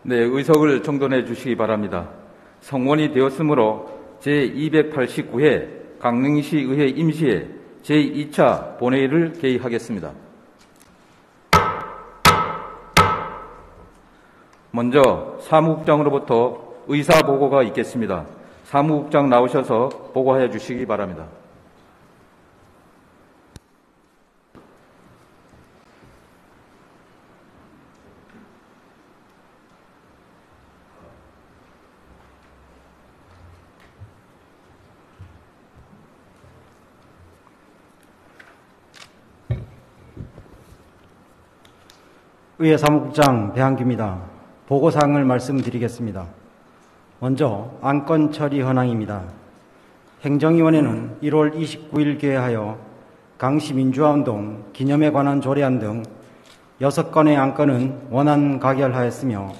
네, 의석을 정돈해 주시기 바랍니다. 성원이 되었으므로 제289회 강릉시 의회 임시회 제2차 본회의를 개의하겠습니다. 먼저 사무국장으로부터 의사보고가 있겠습니다. 사무국장 나오셔서 보고해 주시기 바랍니다. 의회 사무국장 배한규입니다. 보고사항을 말씀드리겠습니다. 먼저 안건 처리 현황입니다. 행정위원회는 1월 29일 개회하여 강시 민주화운동 기념에 관한 조례안 등 6건의 안건은 원안 가결하였으며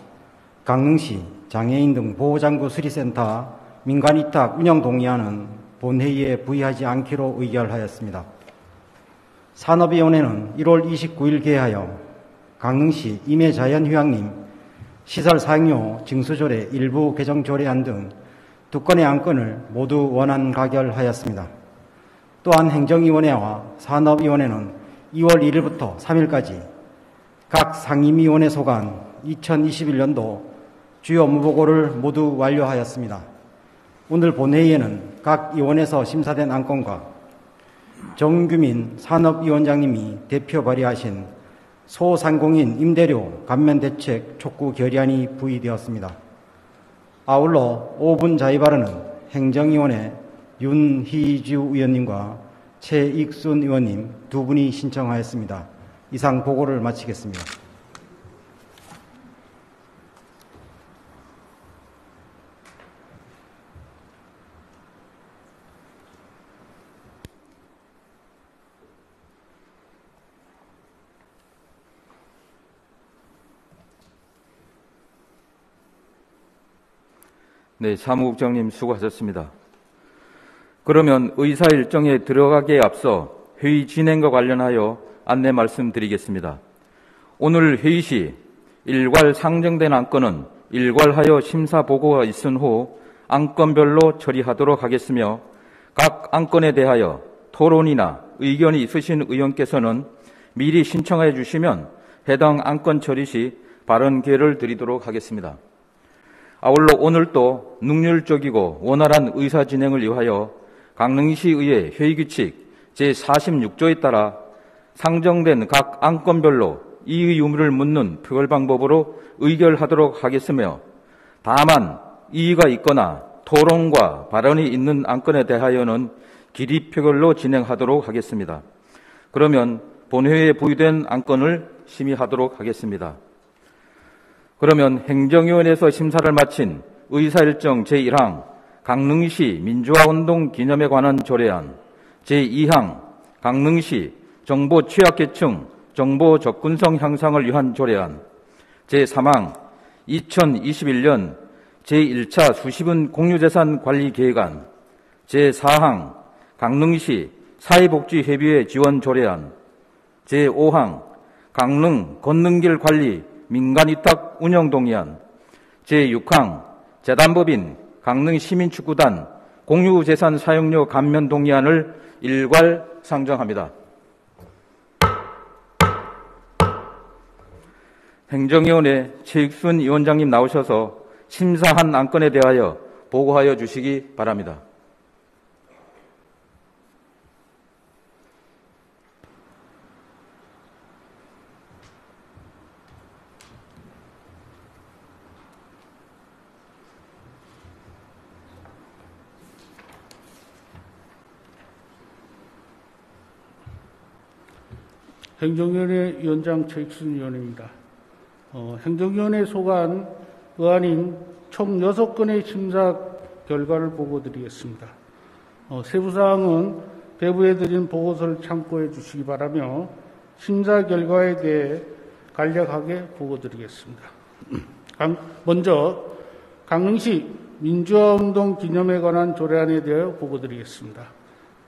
강릉시 장애인 등 보호장구 수리센터 민간위탁 운영 동의안은 본회의에 부의하지 않기로 의결하였습니다. 산업위원회는 1월 29일 개회하여 강릉시 임해자연휴양림 시설 사용료 징수조례 일부 개정 조례안 등 2건의 안건을 모두 원안 가결하였습니다. 또한 행정위원회와 산업위원회는 2월 1일부터 3일까지 각 상임위원회 소관 2021년도 주요 업무보고를 모두 완료하였습니다. 오늘 본회의에는 각 위원회에서 심사된 안건과 정규민 산업위원장님이 대표 발의하신 소상공인 임대료 감면대책 촉구 결의안이 부의되었습니다. 아울러 5분 자유발언은 행정위원회 윤희주 의원님과 최익순 의원님 두 분이 신청하였습니다. 이상 보고를 마치겠습니다. 네, 사무국장님 수고하셨습니다. 그러면 의사 일정에 들어가기에 앞서 회의 진행과 관련하여 안내 말씀드리겠습니다. 오늘 회의 시 일괄 상정된 안건은 일괄하여 심사 보고가 있은 후 안건별로 처리하도록 하겠으며 각 안건에 대하여 토론이나 의견이 있으신 의원께서는 미리 신청해 주시면 해당 안건 처리 시 발언 기회를 드리도록 하겠습니다. 아울러 오늘도 능률적이고 원활한 의사 진행을 위하여 강릉시의회 회의규칙 제46조에 따라 상정된 각 안건별로 이의 의무를 묻는 표결 방법으로 의결하도록 하겠으며 다만 이의가 있거나 토론과 발언이 있는 안건에 대하여는 기리 표결로 진행하도록 하겠습니다. 그러면 본회의에 부의된 안건을 심의하도록 하겠습니다. 그러면 행정위원회에서 심사를 마친 의사일정 제1항 강릉시 민주화운동 기념에 관한 조례안, 제2항 강릉시 정보 취약계층 정보 접근성 향상을 위한 조례안, 제3항 2021년 제1차 수시분 공유재산 관리 계획안, 제4항 강릉시 사회복지회비회 지원 조례안, 제5항 강릉 걷는길 관리 민간위탁 운영동의안, 제6항 재단법인 강릉시민축구단 공유재산 사용료 감면 동의안을 일괄 상정합니다. 행정위원회 최익순 위원장님 나오셔서 심사한 안건에 대하여 보고하여 주시기 바랍니다. 행정위원회 위원장 최익순 위원입니다. 행정위원회 소관 의안인 총 6건의 심사 결과를 보고드리겠습니다. 세부사항은 배부에 드린 보고서를 참고해 주시기 바라며 심사 결과에 대해 간략하게 보고드리겠습니다. 먼저 강릉시 민주화운동 기념에 관한 조례안에 대하여 보고드리겠습니다.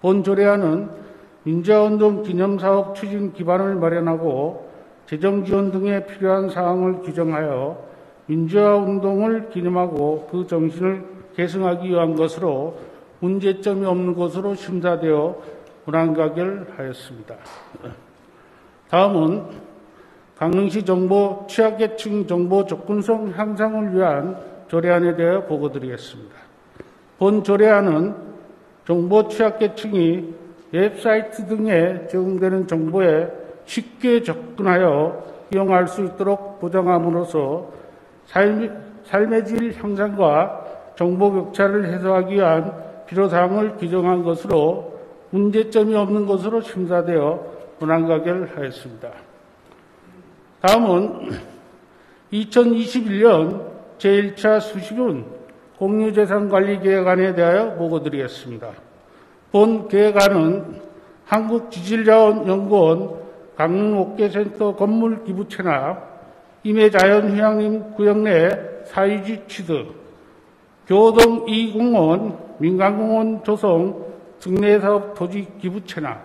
본 조례안은 민주화운동 기념사업 추진 기반을 마련하고 재정지원 등에 필요한 사항을 규정하여 민주화 운동을 기념하고 그 정신을 계승하기 위한 것으로 문제점이 없는 것으로 심사되어 문안가결하였습니다. 다음은 강릉시 정보 취약계층 정보 접근성 향상을 위한 조례안에 대하여 보고드리겠습니다. 본 조례안은 정보 취약계층이 웹사이트 등에 제공되는 정보에 쉽게 접근하여 이용할 수 있도록 보장함으로써 삶의 질 향상과 정보 격차를 해소하기 위한 필요사항을 규정한 것으로 문제점이 없는 것으로 심사되어 문안가결하였습니다. 다음은 2021년 제1차 수시분 공유재산관리계획안에 대하여 보고드리겠습니다. 본 계획안은 한국지질자원연구원 강릉옥계센터 건물 기부 체납, 임해자연휴양림 구역 내 사유지 취득, 교동 2공원, 민간공원 조성, 특례사업 토지 기부 체납,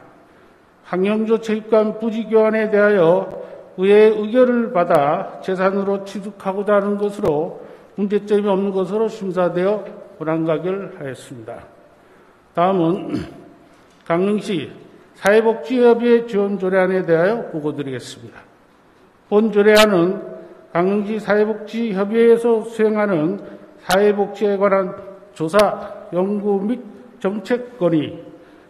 환경조 체육관 부지 교환에 대하여 의회의 의결을 받아 재산으로 취득하고자 하는 것으로 문제점이 없는 것으로 심사되어 문안가결하였습니다. 다음은 강릉시 사회복지협의회 지원 조례안에 대하여 보고드리겠습니다. 본 조례안은 강릉시 사회복지협의회에서 수행하는 사회복지에 관한 조사, 연구 및 정책 건의,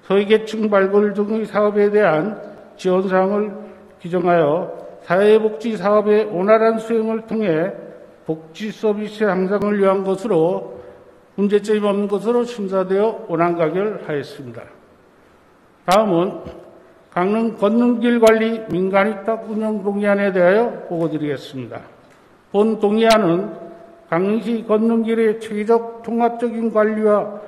소외계층 발굴 등의 사업에 대한 지원사항을 규정하여 사회복지 사업의 원활한 수행을 통해 복지 서비스 향상을 위한 것으로 문제점이 없는 것으로 심사되어 원안가결하였습니다. 다음은 강릉 건능길 관리 민간위탁 운영 동의안에 대하여 보고드리겠습니다. 본 동의안은 강릉시 건능길의 체계적 통합적인 관리와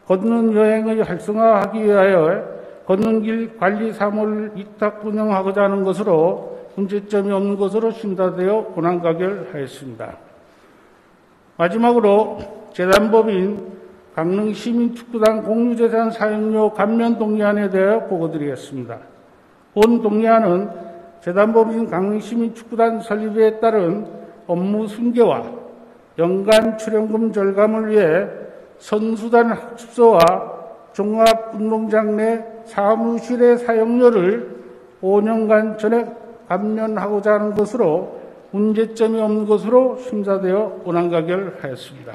걷는 여행의 활성화하기 위하여 건능길 관리 사무를 위탁 운영하고자 하는 것으로 문제점이 없는 것으로 심사되어 원안가결하였습니다. 마지막으로 재단법인 강릉시민축구단 공유재산 사용료 감면 동의안에 대하여 보고드리겠습니다. 본 동의안은 재단법인 강릉시민축구단 설립에 따른 업무 승계와 연간 출연금 절감을 위해 선수단 학습소와 종합운동장 내 사무실의 사용료를 5년간 전액 감면하고자 하는 것으로 문제점이 없는 것으로 심사되어 원안가결하였습니다.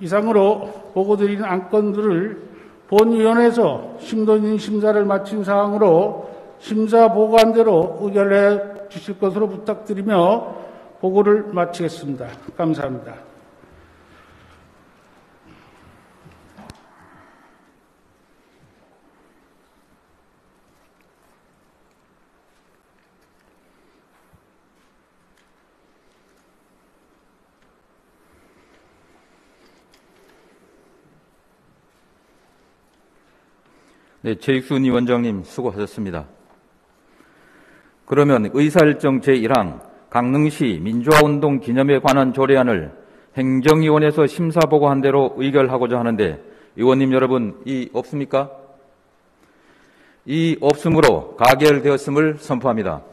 이상으로 보고드린 안건들을 본위원회에서 심도 있는 심사를 마친 사항으로 심사 보고안대로 의결해 주실 것으로 부탁드리며 보고를 마치겠습니다. 감사합니다. 네, 최익순 위원장님 수고하셨습니다. 그러면 의사일정 제1항 강릉시 민주화운동 기념에 관한 조례안을 행정위원회에서 심사보고한 대로 의결하고자 하는데 의원님 여러분 이 없습니까? 이 없으므로 가결되었음을 선포합니다.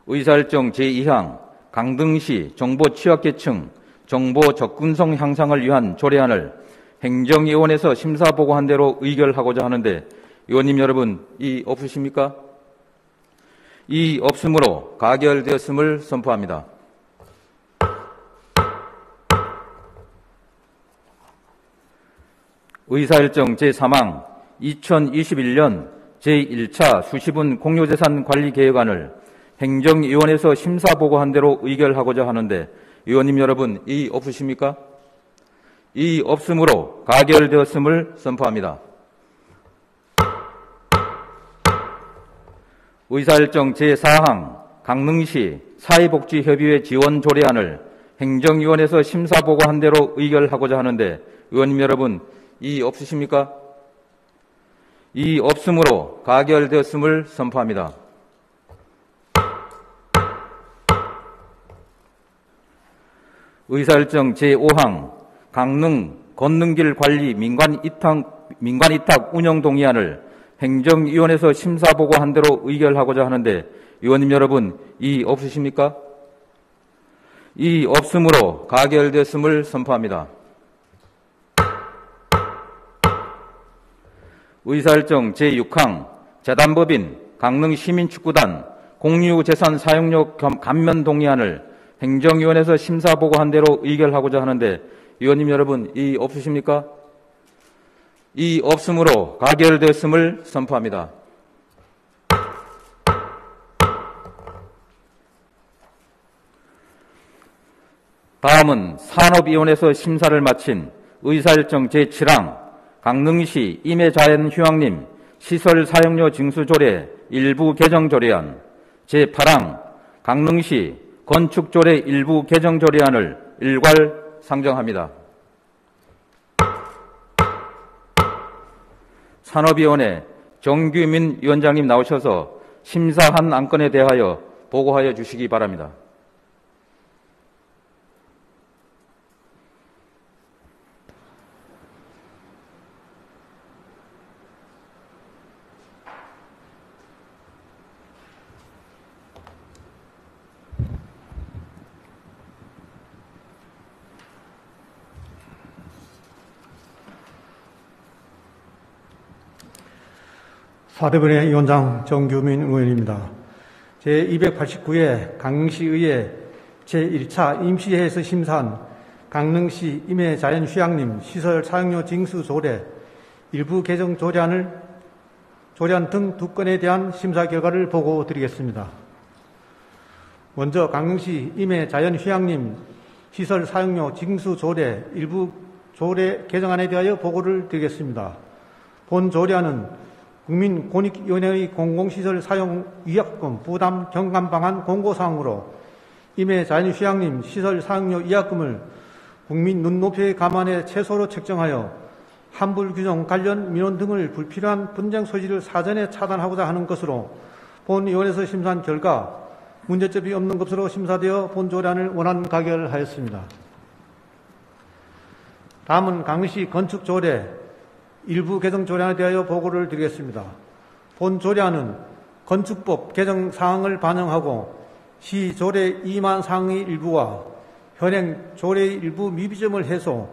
의사일정 제2항 강릉시 정보취약계층 정보 접근성 향상을 위한 조례안을 행정위원회에서 심사보고한 대로 의결하고자 하는데 의원님 여러분 이 없으십니까? 이 없으므로 가결되었음을 선포합니다. 의사일정 제3항 2021년 제1차 수시분 공유재산 관리계획안을 행정위원회에서 심사보고한 대로 의결하고자 하는데 의원님 여러분 이 없으십니까? 이 없으므로 가결되었음을 선포합니다. 의사일정 제4항 강릉시 사회복지협의회 지원 조례안을 행정위원회에서 심사보고한 대로 의결하고자 하는데 의원님 여러분 이 없으십니까? 이 없으므로 가결되었음을 선포합니다. 의사일정 제5항 강릉 건능길 관리 민간위탁 운영 동의안을 행정위원회에서 심사보고한 대로 의결하고자 하는데 의원님 여러분, 이의 없으십니까? 이의 없으므로 가결됐음을 선포합니다. 의사일정 제6항 재단법인 강릉시민축구단 공유재산 사용료 감면 동의안을 행정위원회에서 심사보고한 대로 의결하고자 하는데 의원님 여러분, 이의 없으십니까? 이의 없으므로 가결됐음을 선포합니다. 다음은 산업위원회에서 심사를 마친 의사일정 제7항 강릉시 임해자연휴양림 시설 사용료 징수조례 일부 개정 조례안, 제8항 강릉시 건축조례 일부 개정 조례안을 일괄 상정합니다. 산업위원회 정규민 위원장님 나오셔서 심사한 안건에 대하여 보고하여 주시기 바랍니다. 사대변의 위원장 정규민 의원입니다. 제289회 강릉시의회 제1차 임시회에서 심사한 강릉시 임해자연휴양림 시설 사용료 징수 조례 일부 개정 조례안 등 두 건에 대한 심사 결과를 보고 드리겠습니다. 먼저 강릉시 임해자연휴양림 시설 사용료 징수 조례 일부 조례 개정안에 대하여 보고를 드리겠습니다. 본 조례안은 국민권익위원회의 공공시설 사용 위약금 부담 경감 방안 공고사항으로 임해자연휴양림 시설 사용료 위약금을 국민 눈높이의 감안에 최소로 책정하여 환불규정 관련 민원 등을 불필요한 분쟁 소지를 사전에 차단하고자 하는 것으로 본위원회에서 심사한 결과 문제점이 없는 것으로 심사되어 본 조례안을 원안 가결하였습니다. 다음은 강릉시 건축조례 일부 개정 조례안에 대하여 보고를 드리겠습니다. 본 조례안은 건축법 개정 사항을 반영하고 시 조례 2만 사항의 일부와 현행 조례의 일부 미비점을 해소,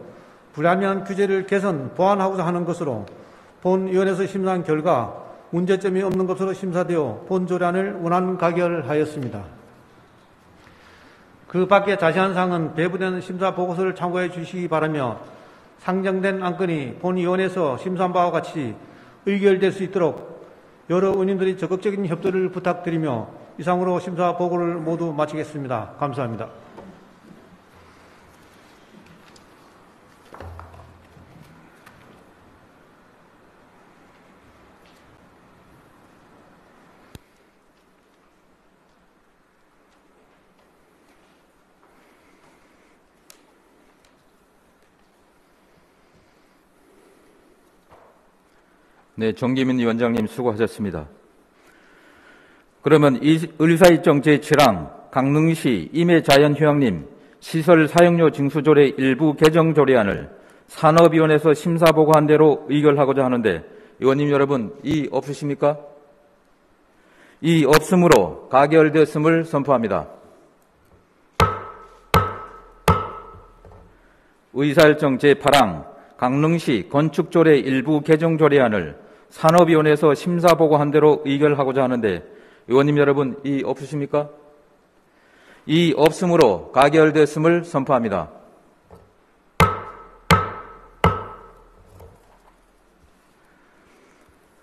불합리한 규제를 개선, 보완하고자 하는 것으로 본 위원회에서 심사한 결과 문제점이 없는 것으로 심사되어 본 조례안을 원안 가결하였습니다. 그 밖에 자세한 사항은 배부된 심사 보고서를 참고해 주시기 바라며 상정된 안건이 본위원회에서 심사한 바와 같이 의결될 수 있도록 여러 의원님들이 적극적인 협조를 부탁드리며 이상으로 심사 보고를 모두 마치겠습니다. 감사합니다. 네, 정기민 위원장님 수고하셨습니다. 그러면 의사일정 제7항 강릉시 임해자연휴양림 시설 사용료 징수조례 일부 개정 조례안을 산업위원회에서 심사보고한 대로 의결하고자 하는데 의원님 여러분, 이의 없으십니까? 이의 없으므로 가결됐음을 선포합니다. 의사일정 제8항 강릉시 건축조례 일부 개정 조례안을 산업위원회에서 심사보고한 대로 의결하고자 하는데 의원님 여러분, 이의 없으십니까? 이의 없으므로 가결됐음을 선포합니다.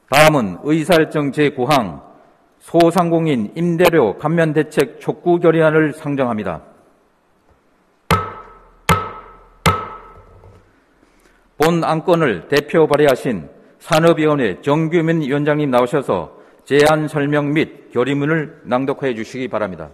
다음은 의사일정 제9항 소상공인 임대료 감면대책 촉구 결의안을 상정합니다. 본 안건을 대표 발의하신 산업위원회 정규민 위원장님 나오셔서 제안 설명 및 결의문을 낭독해 주시기 바랍니다.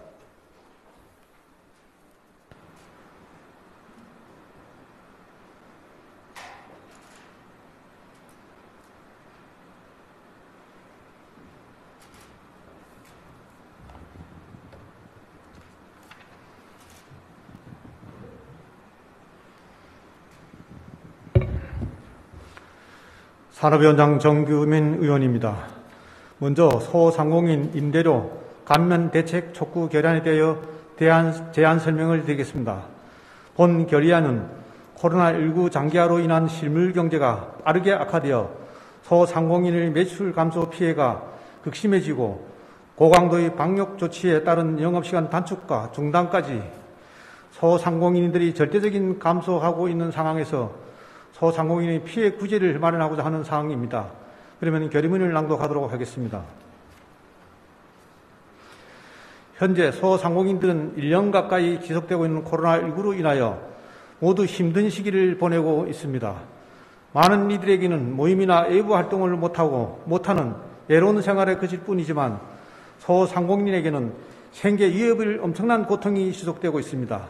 산업위원장 정규민 의원입니다. 먼저 소상공인 임대료 감면 대책 촉구 결의안에 대하여 제안 설명을 드리겠습니다. 본 결의안은 코로나19 장기화로 인한 실물 경제가 빠르게 악화되어 소상공인의 매출 감소 피해가 극심해지고 고강도의 방역 조치에 따른 영업시간 단축과 중단까지 소상공인들이 절대적인 감소하고 있는 상황에서 소상공인의 피해 구제를 마련하고자 하는 사항입니다. 그러면 결의문을 낭독하도록 하겠습니다. 현재 소상공인들은 1년 가까이 지속되고 있는 코로나19로 인하여 모두 힘든 시기를 보내고 있습니다. 많은 이들에게는 모임이나 외부 활동을 못하는 외로운 생활에 그칠 뿐이지만 소상공인에게는 생계 위협을 엄청난 고통이 지속되고 있습니다.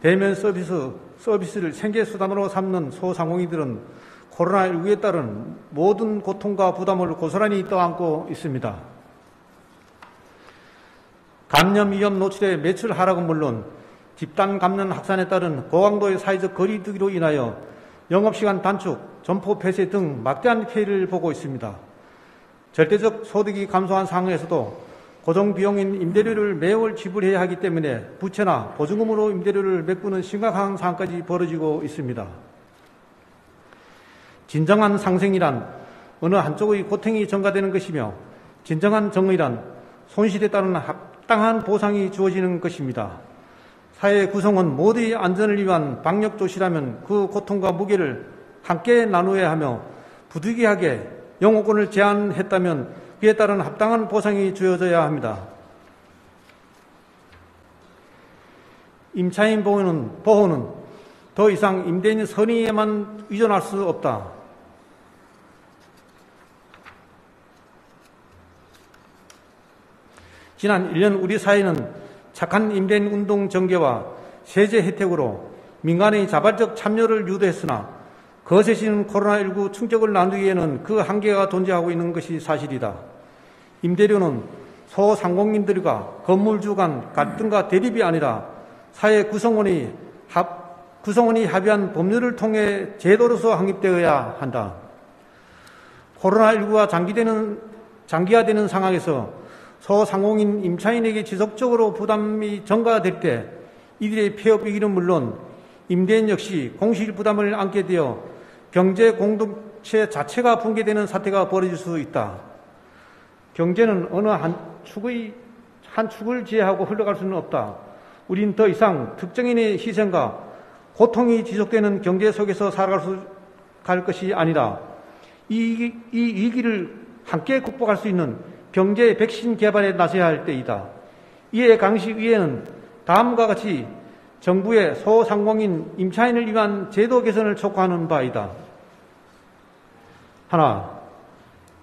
대면 서비스를 생계 수단으로 삼는 소상공인들은 코로나19에 따른 모든 고통과 부담을 고스란히 떠안고 있습니다. 감염 위험 노출의 매출 하락은 물론 집단 감염 확산에 따른 고강도의 사회적 거리두기로 인하여 영업시간 단축, 점포 폐쇄 등 막대한 피해를 보고 있습니다. 절대적 소득이 감소한 상황에서도 고정비용인 임대료를 매월 지불해야 하기 때문에 부채나 보증금으로 임대료를 메꾸는 심각한 상황까지 벌어지고 있습니다. 진정한 상생이란 어느 한쪽의 고통이 전가되는 것이며 진정한 정의란 손실에 따른 합당한 보상이 주어지는 것입니다. 사회 구성원 모두의 안전을 위한 방역 조치라면 그 고통과 무게를 함께 나누어야 하며 부득이하게 영업권을 제한했다면 그에 따른 합당한 보상이 주어져야 합니다. 임차인 보호는 더 이상 임대인 선의에만 의존할 수 없다. 지난 1년 우리 사회는 착한 임대인 운동 전개와 세제 혜택으로 민간의 자발적 참여를 유도했으나 거세지는 코로나19 충격을 나누기에는 그 한계가 존재하고 있는 것이 사실이다. 임대료는 소상공인들과 건물주 간 갈등과 대립이 아니라 사회 구성원이 합의한 법률을 통해 제도로서 확립되어야 한다. 코로나19가 장기화되는 상황에서 소상공인 임차인에게 지속적으로 부담이 전가될 때 이들의 폐업 위기는 물론 임대인 역시 공실 부담을 안게 되어 경제 공동체 자체가 붕괴되는 사태가 벌어질 수 있다. 경제는 어느 한 축을 지혜하고 흘러갈 수는 없다. 우린 더 이상 특정인의 희생과 고통이 지속되는 경제 속에서 살아갈 것이 아니라 이 위기를 함께 극복할 수 있는 경제 백신 개발에 나서야 할 때이다. 이에 강시의회는 다음과 같이 정부의 소상공인 임차인을 위한 제도 개선을 촉구하는 바이다. 하나,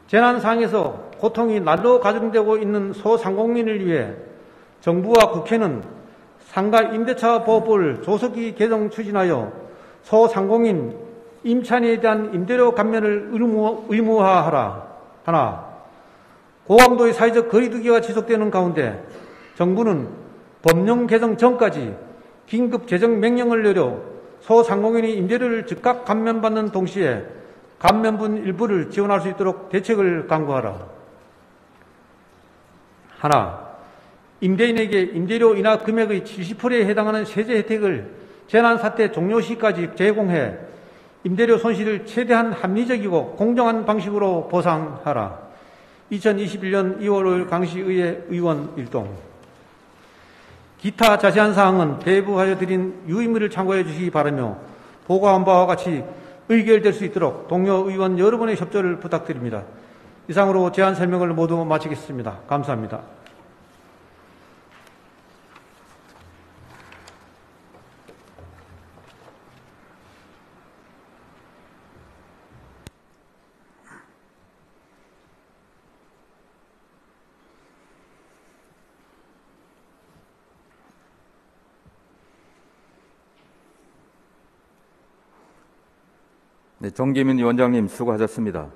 재난 상황에서 고통이 날로 가중되고 있는 소상공인을 위해 정부와 국회는 상가 임대차 보호법을 조속히 개정 추진하여 소상공인 임차인에 대한 임대료 감면을 의무화하라. 하나, 고강도의 사회적 거리두기가 지속되는 가운데 정부는 법령 개정 전까지 긴급 재정 명령을 내려 소상공인이 임대료를 즉각 감면받는 동시에 감면분 일부를 지원할 수 있도록 대책을 강구하라. 하나, 임대인에게 임대료 인하 금액의 70%에 해당하는 세제 혜택을 재난사태 종료 시까지 제공해 임대료 손실을 최대한 합리적이고 공정한 방식으로 보상하라. 2021년 2월 5일 강시의회 의원 일동. 기타 자세한 사항은 배부하여 드린 유의미를 참고해 주시기 바라며 보고한 바와 같이 의결될 수 있도록 동료 의원 여러분의 협조를 부탁드립니다. 이상으로 제안 설명을 모두 마치겠습니다. 감사합니다. 네, 정기민 위원장님 수고하셨습니다.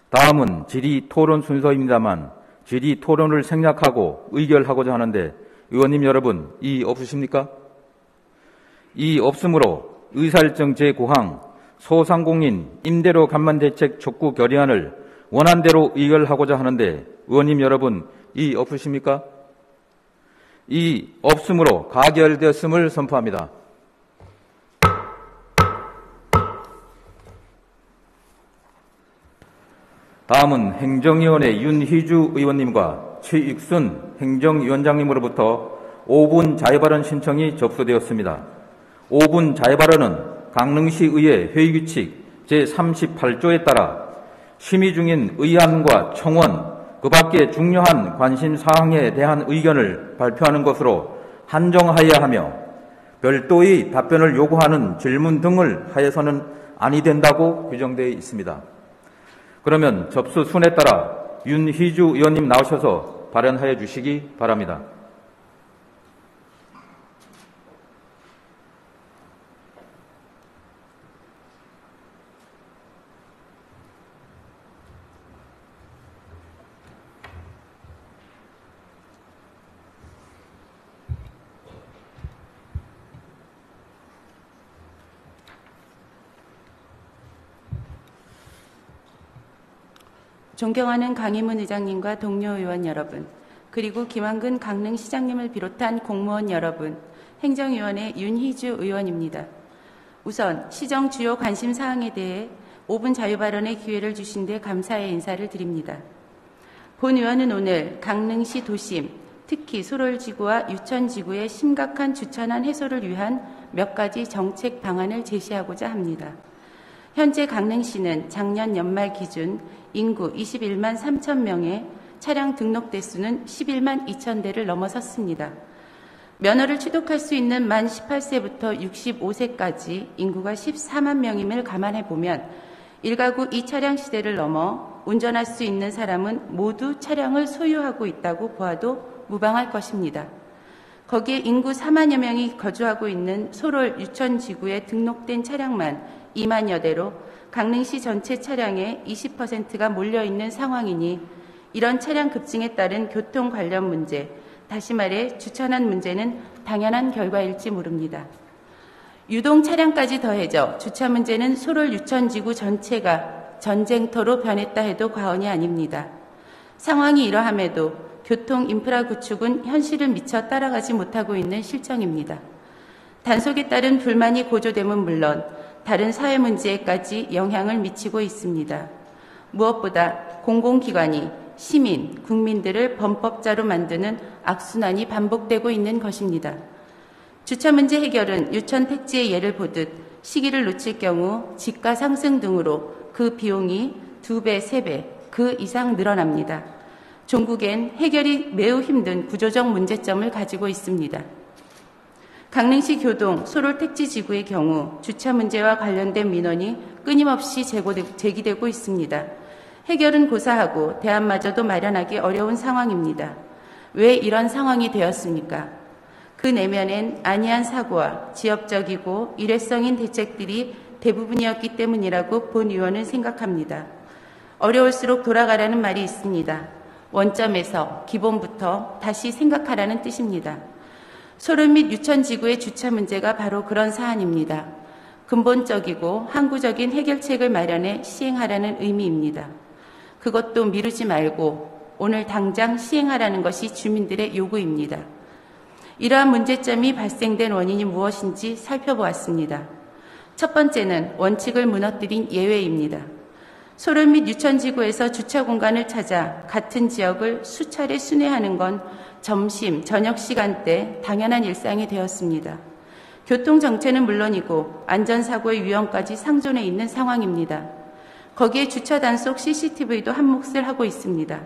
다음은 질의 토론 순서입니다만 질의 토론을 생략하고 의결하고자 하는데 의원님 여러분 이의 없으십니까? 이의 없으므로 의사일정 제9항 소상공인 임대료 감면 대책 촉구 결의안을 원안대로 의결하고자 하는데 의원님 여러분 이의 없으십니까? 이 없음으로 가결되었음을 선포합니다. 다음은 행정위원회 윤희주 의원님과 최익순 행정위원장님으로부터 5분 자유발언 신청이 접수되었습니다. 5분 자유발언은 강릉시의회 회의규칙 제38조에 따라 심의 중인 의안과 청원, 그 밖에 중요한 관심사항에 대한 의견을 발표하는 것으로 한정하여야 하며 별도의 답변을 요구하는 질문 등을 하여서는 아니 된다고 규정되어 있습니다. 그러면 접수 순에 따라 윤희주 의원님 나오셔서 발언하여 주시기 바랍니다. 존경하는 강희문 의장님과 동료 의원 여러분, 그리고 김한근 강릉시장님을 비롯한 공무원 여러분, 행정위원회 윤희주 의원입니다. 우선 시정 주요 관심사항에 대해 5분 자유발언의 기회를 주신 데 감사의 인사를 드립니다. 본 의원은 오늘 강릉시 도심, 특히 소롤지구와 유천지구의 심각한 주천안 해소를 위한 몇 가지 정책 방안을 제시하고자 합니다. 현재 강릉시는 작년 연말 기준 인구 21만 3천 명의 차량 등록 대수는 11만 2천 대를 넘어섰습니다. 면허를 취득할 수 있는 만 18세부터 65세까지 인구가 14만 명임을 감안해 보면 1가구 2차량 시대를 넘어 운전할 수 있는 사람은 모두 차량을 소유하고 있다고 보아도 무방할 것입니다. 거기에 인구 4만여 명이 거주하고 있는 소롤 유천지구에 등록된 차량만 2만여 대로 강릉시 전체 차량의 20%가 몰려있는 상황이니 이런 차량 급증에 따른 교통 관련 문제, 다시 말해 주천안 문제는 당연한 결과일지 모릅니다. 유동 차량까지 더해져 주차 문제는 소롤 유천지구 전체가 전쟁터로 변했다 해도 과언이 아닙니다. 상황이 이러함에도 교통 인프라 구축은 현실을 미처 따라가지 못하고 있는 실정입니다. 단속에 따른 불만이 고조됨은 물론 다른 사회 문제에까지 영향을 미치고 있습니다. 무엇보다 공공기관이 시민, 국민들을 범법자로 만드는 악순환이 반복되고 있는 것입니다. 주차 문제 해결은 유천 택지의 예를 보듯 시기를 놓칠 경우 집가 상승 등으로 그 비용이 2배, 3배, 그 이상 늘어납니다. 종국엔 해결이 매우 힘든 구조적 문제점을 가지고 있습니다. 강릉시 교동 소롤 택지지구의 경우 주차 문제와 관련된 민원이 끊임없이 제기되고 있습니다. 해결은 고사하고 대안마저도 마련하기 어려운 상황입니다. 왜 이런 상황이 되었습니까? 그 내면엔 안이한 사고와 지역적이고 일회성인 대책들이 대부분이었기 때문이라고 본 의원은 생각합니다. 어려울수록 돌아가라는 말이 있습니다. 원점에서 기본부터 다시 생각하라는 뜻입니다. 소롤 및 유천지구의 주차 문제가 바로 그런 사안입니다. 근본적이고 항구적인 해결책을 마련해 시행하라는 의미입니다. 그것도 미루지 말고 오늘 당장 시행하라는 것이 주민들의 요구입니다. 이러한 문제점이 발생된 원인이 무엇인지 살펴보았습니다. 첫 번째는 원칙을 무너뜨린 예외입니다. 소롤 및 유천지구에서 주차 공간을 찾아 같은 지역을 수차례 순회하는 건 점심, 저녁 시간대 당연한 일상이 되었습니다. 교통정체는 물론이고 안전사고의 위험까지 상존해 있는 상황입니다. 거기에 주차 단속 CCTV도 한 몫을 하고 있습니다.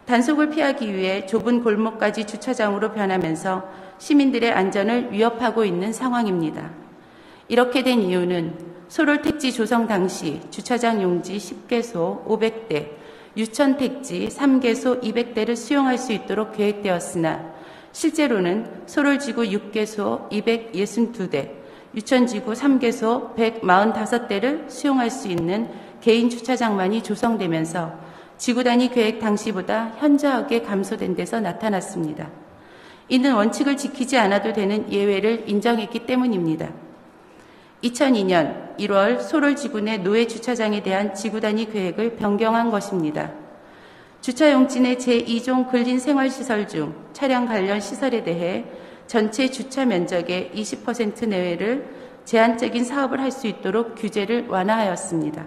단속을 피하기 위해 좁은 골목까지 주차장으로 변하면서 시민들의 안전을 위협하고 있는 상황입니다. 이렇게 된 이유는 소롤 택지 조성 당시 주차장 용지 10개소 500대, 유천 택지 3개소 200대를 수용할 수 있도록 계획되었으나 실제로는 소롤지구 6개소 262대, 유천지구 3개소 145대를 수용할 수 있는 개인 주차장만이 조성되면서 지구 단위 계획 당시보다 현저하게 감소된 데서 나타났습니다. 이는 원칙을 지키지 않아도 되는 예외를 인정했기 때문입니다. 2002년 1월 소롤지구 내 노회 주차장에 대한 지구 단위 계획을 변경한 것입니다. 주차용지 내 제2종 근린생활시설 중 차량 관련 시설에 대해 전체 주차 면적의 20% 내외를 제한적인 사업을 할 수 있도록 규제를 완화하였습니다.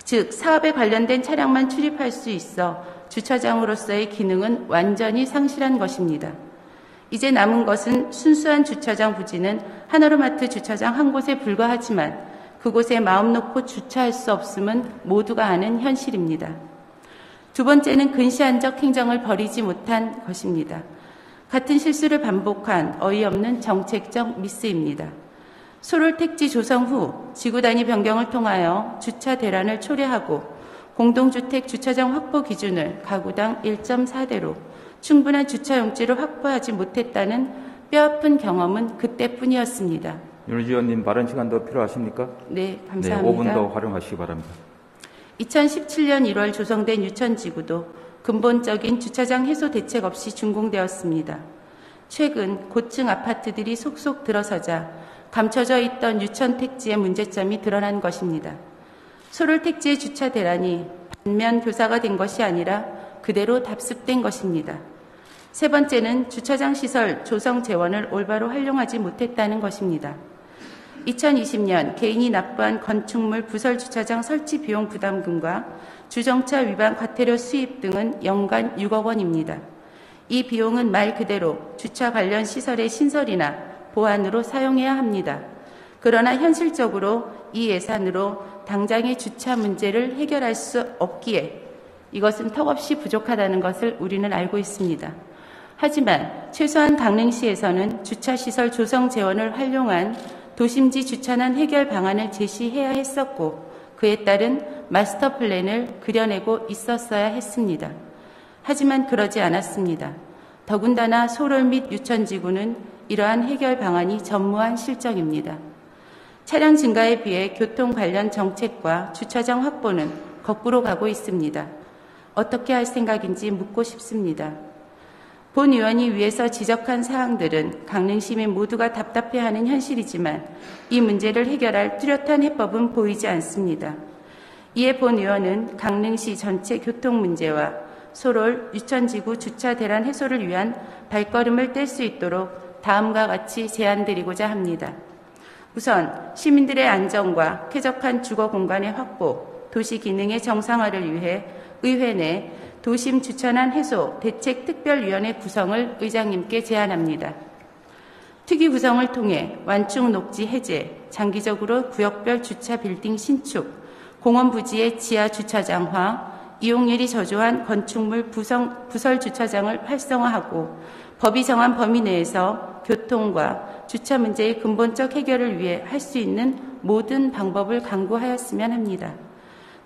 즉, 사업에 관련된 차량만 출입할 수 있어 주차장으로서의 기능은 완전히 상실한 것입니다. 이제 남은 것은 순수한 주차장 부지는 하나로마트 주차장 한 곳에 불과하지만 그곳에 마음 놓고 주차할 수 없음은 모두가 아는 현실입니다. 두 번째는 근시안적 행정을 벌이지 못한 것입니다. 같은 실수를 반복한 어이없는 정책적 미스입니다. 소롤 택지 조성 후 지구 단위 변경을 통하여 주차 대란을 초래하고 공동주택 주차장 확보 기준을 가구당 1.4대로 충분한 주차 용지를 확보하지 못했다는 뼈아픈 경험은 그때뿐이었습니다. 윤희주 의원님 발언 시간 더 필요하십니까? 네, 감사합니다. 네, 5분 더 활용하시기 바랍니다. 2017년 1월 조성된 유천지구도 근본적인 주차장 해소 대책 없이 준공되었습니다. 최근 고층 아파트들이 속속 들어서자 감춰져 있던 유천 택지의 문제점이 드러난 것입니다. 소롤 택지의 주차 대란이 반면 교사가 된 것이 아니라 그대로 답습된 것입니다. 세 번째는 주차장 시설 조성 재원을 올바로 활용하지 못했다는 것입니다. 2020년 개인이 납부한 건축물 부설 주차장 설치 비용 부담금과 주정차 위반 과태료 수입 등은 연간 6억 원입니다. 이 비용은 말 그대로 주차 관련 시설의 신설이나 보완으로 사용해야 합니다. 그러나 현실적으로 이 예산으로 당장의 주차 문제를 해결할 수 없기에 이것은 턱없이 부족하다는 것을 우리는 알고 있습니다. 하지만 최소한 강릉시에서는 주차시설 조성 재원을 활용한 도심지 주차난 해결 방안을 제시해야 했었고 그에 따른 마스터 플랜을 그려내고 있었어야 했습니다. 하지만 그러지 않았습니다. 더군다나 소롤 및 유천지구는 이러한 해결 방안이 전무한 실정입니다. 차량 증가에 비해 교통 관련 정책과 주차장 확보는 거꾸로 가고 있습니다. 어떻게 할 생각인지 묻고 싶습니다. 본 의원이 위에서 지적한 사항들은 강릉 시민 모두가 답답해하는 현실이지만 이 문제를 해결할 뚜렷한 해법은 보이지 않습니다. 이에 본 의원은 강릉시 전체 교통 문제와 소롤, 유천지구 주차 대란 해소를 위한 발걸음을 뗄 수 있도록 다음과 같이 제안드리고자 합니다. 우선 시민들의 안전과 쾌적한 주거 공간의 확보, 도시 기능의 정상화를 위해 의회 내 도심 주차난 해소 대책특별위원회 구성을 의장님께 제안합니다. 특위 구성을 통해 완충 녹지 해제, 장기적으로 구역별 주차 빌딩 신축, 공원 부지의 지하 주차장화, 이용률이 저조한 건축물 부설 주차장을 활성화하고 법이 정한 범위 내에서 교통과 주차 문제의 근본적 해결을 위해 할 수 있는 모든 방법을 강구하였으면 합니다.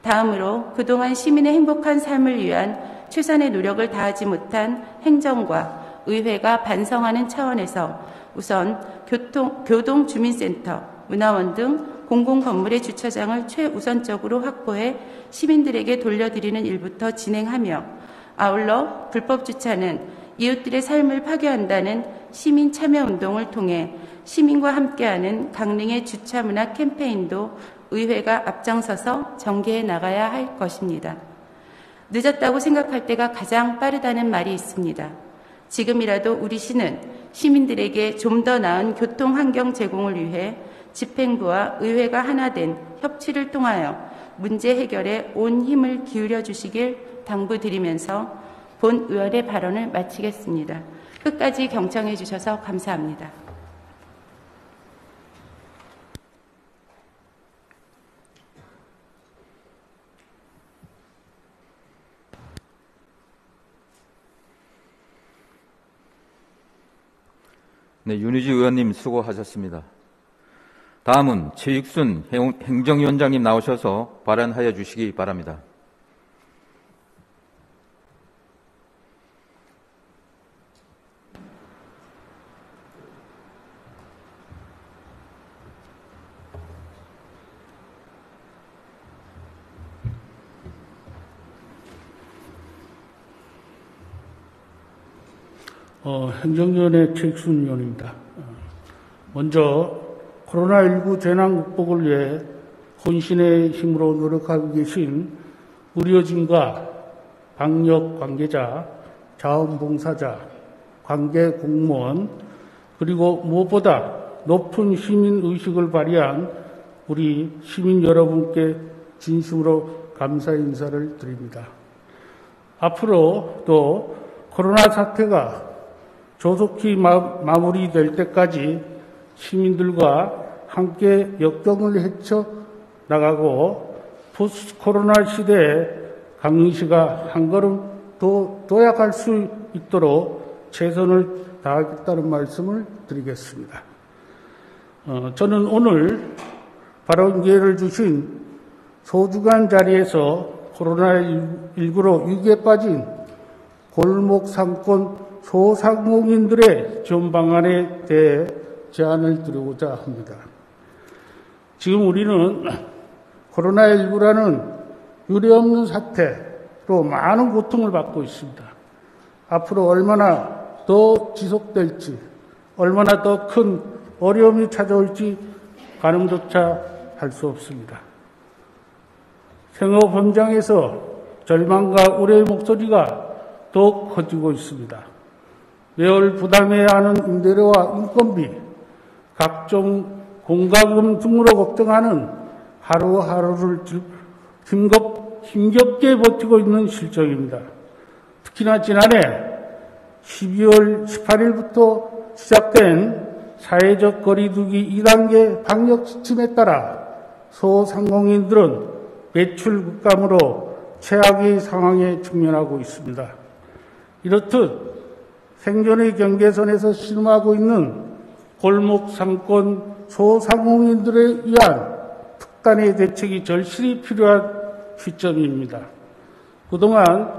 다음으로 그동안 시민의 행복한 삶을 위한 최선의 노력을 다하지 못한 행정과 의회가 반성하는 차원에서 우선 교동주민센터, 문화원 등 공공건물의 주차장을 최우선적으로 확보해 시민들에게 돌려드리는 일부터 진행하며 아울러 불법 주차는 이웃들의 삶을 파괴한다는 시민 참여 운동을 통해 시민과 함께하는 강릉의 주차 문화 캠페인도 의회가 앞장서서 전개해 나가야 할 것입니다. 늦었다고 생각할 때가 가장 빠르다는 말이 있습니다. 지금이라도 우리 시는 시민들에게 좀 더 나은 교통 환경 제공을 위해 집행부와 의회가 하나 된 협치를 통하여 문제 해결에 온 힘을 기울여 주시길 당부드리면서 본 의원의 발언을 마치겠습니다. 끝까지 경청해 주셔서 감사합니다. 네, 윤희주 의원님 수고하셨습니다. 다음은 최익순 행정위원장님 나오셔서 발언하여 주시기 바랍니다. 행정위원회 최익순 의원입니다. 먼저 코로나19 재난 극복을 위해 혼신의 힘으로 노력하고 계신 의료진과 방역 관계자, 자원봉사자, 관계 공무원, 그리고 무엇보다 높은 시민의식을 발휘한 우리 시민 여러분께 진심으로 감사의 인사를 드립니다. 앞으로 또 코로나 사태가 조속히 마무리될 때까지 시민들과 함께 역경을 헤쳐나가고 포스트 코로나 시대에 강릉시가 한 걸음 더 도약할 수 있도록 최선을 다하겠다는 말씀을 드리겠습니다. 저는 오늘 발언 기회를 주신 소중한 자리에서 코로나19로 위기에 빠진 골목 상권 소상공인들의 지원 방안에 대해 제안을 드리고자 합니다. 지금 우리는 코로나19라는 유례없는 사태로 많은 고통을 받고 있습니다. 앞으로 얼마나 더 지속될지, 얼마나 더 큰 어려움이 찾아올지 가늠조차 할 수 없습니다. 생업 현장에서 절망과 우려의 목소리가 더욱 커지고 있습니다. 매월 부담해야 하는 임대료와 인건비, 각종 공과금 등으로 걱정하는 하루하루를 힘겹게 버티고 있는 실정입니다. 특히나 지난해 12월 18일부터 시작된 사회적 거리두기 2단계 방역 지침에 따라 소상공인들은 매출 급감으로 최악의 상황에 직면하고 있습니다. 이렇듯 생존의 경계선에서 신음하고 있는 골목 상권 소상공인들에 의한 특단의 대책이 절실히 필요한 시점입니다. 그동안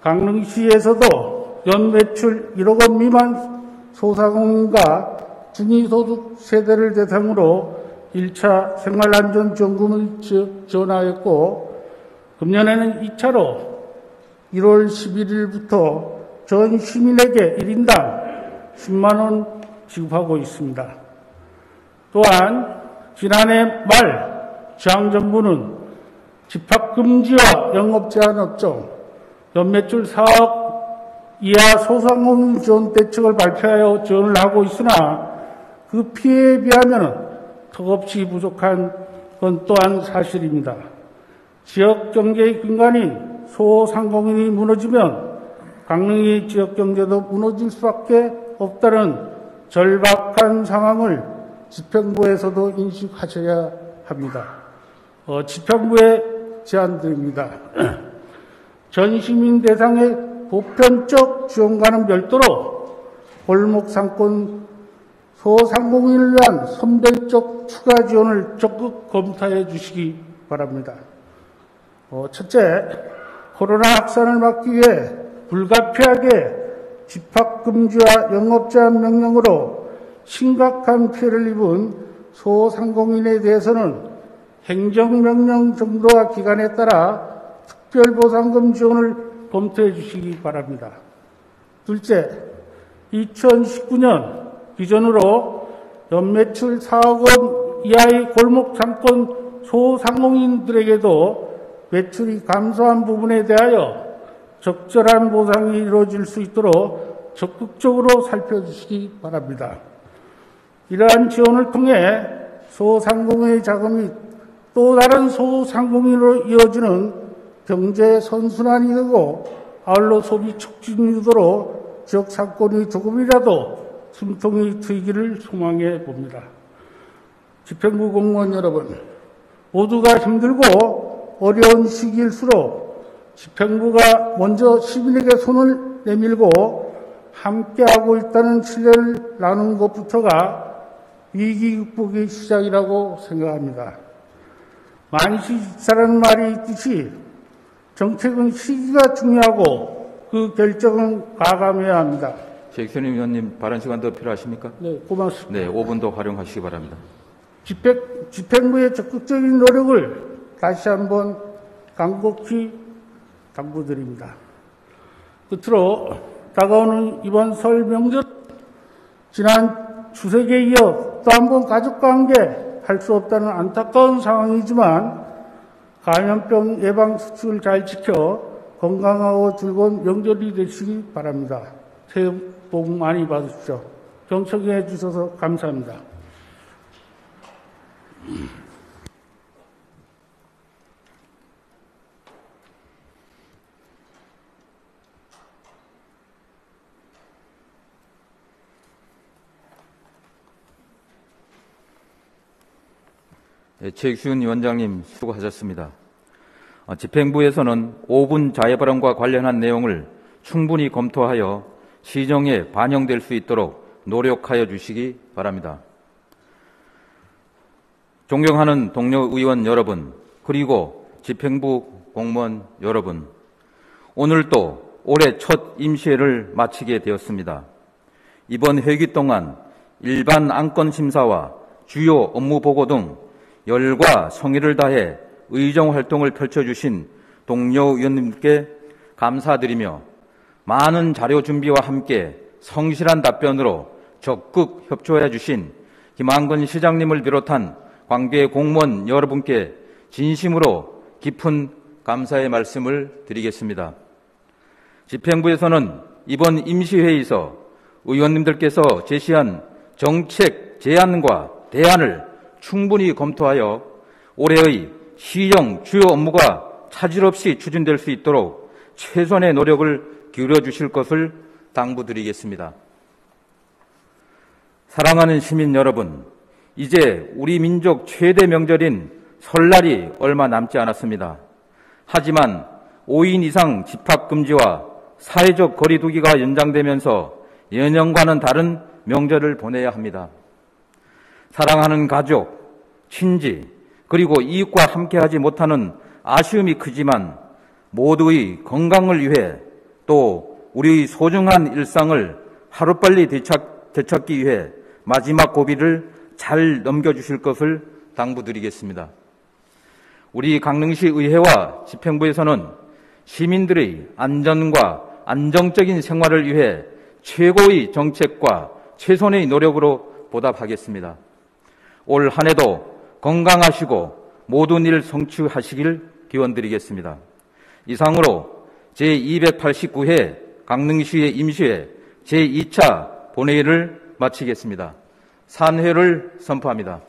강릉시에서도 연매출 1억 원 미만 소상공인과 중위소득 세대를 대상으로 1차 생활안전지원금을 지원하였고, 금년에는 2차로 1월 11일부터 전 시민에게 1인당 10만 원 지급하고 있습니다. 또한 지난해 말 지방정부는 집합금지와 영업제한 업종, 연매출 4억 이하 소상공인 지원 대책을 발표하여 지원을 하고 있으나 그 피해에 비하면 턱없이 부족한 건 또한 사실입니다. 지역 경제의 근간인 소상공인이 무너지면 강릉의 지역 경제도 무너질 수밖에 없다는 절박한 상황을 집행부에서도 인식하셔야 합니다. 집행부에 제안드립니다. 전 시민 대상의 보편적 지원과는 별도로 골목 상권 소상공인을 위한 선별적 추가 지원을 적극 검토해 주시기 바랍니다. 첫째, 코로나 확산을 막기 위해 불가피하게 집합금지와 영업제한 명령으로 심각한 피해를 입은 소상공인에 대해서는 행정명령 정도와 기간에 따라 특별보상금 지원을 검토해 주시기 바랍니다. 둘째, 2019년 기준으로 연매출 4억 원 이하의 골목 상권 소상공인들에게도 매출이 감소한 부분에 대하여 적절한 보상이 이루어질 수 있도록 적극적으로 살펴주시기 바랍니다. 이러한 지원을 통해 소상공인의 자금이 또 다른 소상공인으로 이어지는 경제 선순환이 되고 아울러 소비 촉진 유도로 지역 상권이 조금이라도 숨통이 트이기를 소망해 봅니다. 집행부 공무원 여러분, 모두가 힘들고 어려운 시기일수록 집행부가 먼저 시민에게 손을 내밀고 함께하고 있다는 신뢰를 나누는 것부터가 위기 극복의 시작이라고 생각합니다. 만시지사라는 말이 있듯이 정책은 시기가 중요하고 그 결정은 과감해야 합니다. 최익선임 의원님 발언 시간 더 필요하십니까? 네, 고맙습니다. 네, 5분 더 활용하시기 바랍니다. 집행부의 적극적인 노력을 다시 한번 간곡히 당부드립니다. 끝으로 다가오는 이번 설 명절, 지난 추석에 이어 또 한 번 가족관계 할 수 없다는 안타까운 상황이지만 감염병 예방 수칙을 잘 지켜 건강하고 즐거운 명절이 되시기 바랍니다. 새해 복 많이 받으십시오. 경청해 주셔서 감사합니다. 최익순 위원장님 수고하셨습니다. 집행부에서는 5분 자해발언과 관련한 내용을 충분히 검토하여 시정에 반영될 수 있도록 노력하여 주시기 바랍니다. 존경하는 동료 의원 여러분, 그리고 집행부 공무원 여러분, 오늘 또 올해 첫 임시회를 마치게 되었습니다. 이번 회기 동안 일반 안건 심사와 주요 업무 보고 등 열과 성의를 다해 의정 활동을 펼쳐주신 동료 의원님께 감사드리며 많은 자료 준비와 함께 성실한 답변으로 적극 협조해 주신 김한근 시장님을 비롯한 관계 공무원 여러분께 진심으로 깊은 감사의 말씀을 드리겠습니다. 집행부에서는 이번 임시회의에서 의원님들께서 제시한 정책 제안과 대안을 충분히 검토하여 올해의 시정 주요 업무가 차질 없이 추진될 수 있도록 최선의 노력을 기울여 주실 것을 당부드리겠습니다. 사랑하는 시민 여러분, 이제 우리 민족 최대 명절인 설날이 얼마 남지 않았습니다. 하지만 5인 이상 집합금지와 사회적 거리 두기가 연장되면서 예년과는 다른 명절을 보내야 합니다. 사랑하는 가족, 친지, 그리고 이웃과 함께하지 못하는 아쉬움이 크지만 모두의 건강을 위해 또 우리의 소중한 일상을 하루빨리 되찾기 위해 마지막 고비를 잘 넘겨주실 것을 당부드리겠습니다. 우리 강릉시 의회와 집행부에서는 시민들의 안전과 안정적인 생활을 위해 최고의 정책과 최선의 노력으로 보답하겠습니다. 올 한 해도 건강하시고 모든 일 성취하시길 기원드리겠습니다. 이상으로 제289회 강릉시의 임시회 제2차 본회의를 마치겠습니다. 산회를 선포합니다.